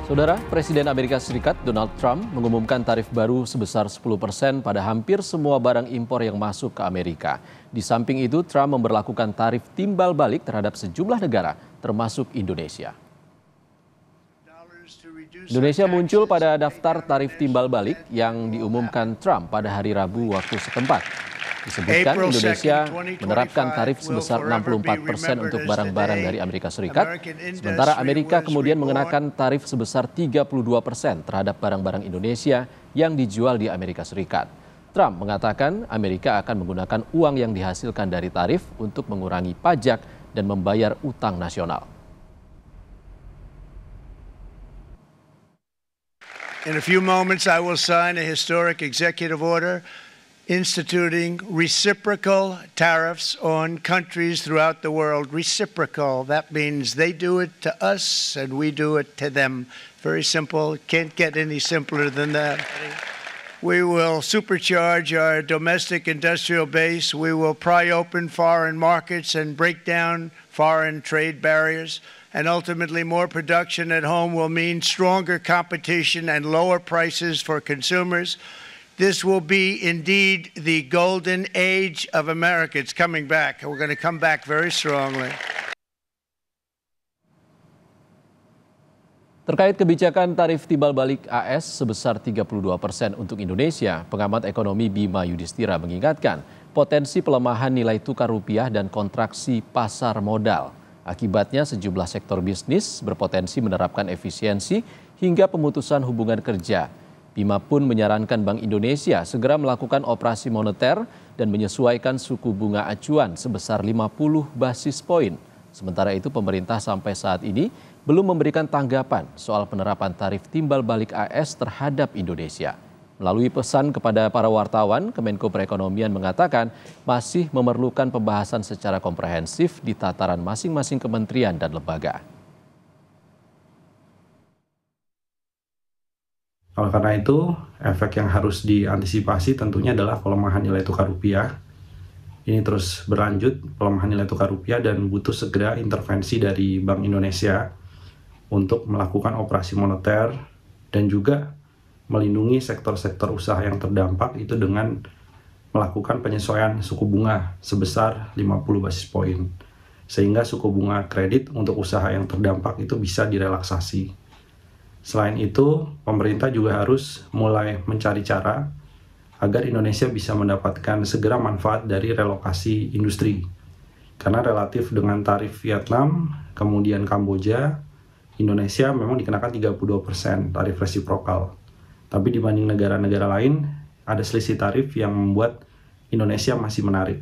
Saudara, Presiden Amerika Serikat Donald Trump mengumumkan tarif baru sebesar 10% pada hampir semua barang impor yang masuk ke Amerika. Di samping itu, Trump memberlakukan tarif timbal balik terhadap sejumlah negara, termasuk Indonesia. Indonesia muncul pada daftar tarif timbal balik yang diumumkan Trump pada hari Rabu waktu setempat. Disebutkan Indonesia menerapkan tarif sebesar 64% untuk barang-barang dari Amerika Serikat, sementara Amerika kemudian mengenakan tarif sebesar 32% terhadap barang-barang Indonesia yang dijual di Amerika Serikat. Trump mengatakan Amerika akan menggunakan uang yang dihasilkan dari tarif untuk mengurangi pajak dan membayar utang nasional. In a few moments, I will sign a historic executive order instituting reciprocal tariffs on countries throughout the world. Reciprocal, that means they do it to us and we do it to them. Very simple, can't get any simpler than that. We will supercharge our domestic industrial base. We will pry open foreign markets and break down foreign trade barriers. And ultimately, more production at home will mean stronger competition and lower prices for consumers. This will be indeed the golden age of America. It's coming back. We're going to come back very strongly. Terkait kebijakan tarif timbal balik AS sebesar 32% untuk Indonesia, pengamat ekonomi Bima Yudhistira mengingatkan potensi pelemahan nilai tukar rupiah dan kontraksi pasar modal. Akibatnya sejumlah sektor bisnis berpotensi menerapkan efisiensi hingga pemutusan hubungan kerja. Bima pun menyarankan Bank Indonesia segera melakukan operasi moneter dan menyesuaikan suku bunga acuan sebesar 50 basis poin. Sementara itu pemerintah sampai saat ini belum memberikan tanggapan soal penerapan tarif timbal balik AS terhadap Indonesia. Melalui pesan kepada para wartawan, Kemenko Perekonomian mengatakan masih memerlukan pembahasan secara komprehensif di tataran masing-masing kementerian dan lembaga. Oleh karena itu, efek yang harus diantisipasi tentunya adalah pelemahan nilai tukar rupiah. Ini terus berlanjut, pelemahan nilai tukar rupiah, dan butuh segera intervensi dari Bank Indonesia untuk melakukan operasi moneter dan juga melindungi sektor-sektor usaha yang terdampak itu dengan melakukan penyesuaian suku bunga sebesar 50 basis poin. Sehingga suku bunga kredit untuk usaha yang terdampak itu bisa direlaksasi. Selain itu, pemerintah juga harus mulai mencari cara agar Indonesia bisa mendapatkan segera manfaat dari relokasi industri. Karena relatif dengan tarif Vietnam, kemudian Kamboja, Indonesia memang dikenakan 32% tarif resiprokal. Tapi dibanding negara-negara lain, ada selisih tarif yang membuat Indonesia masih menarik.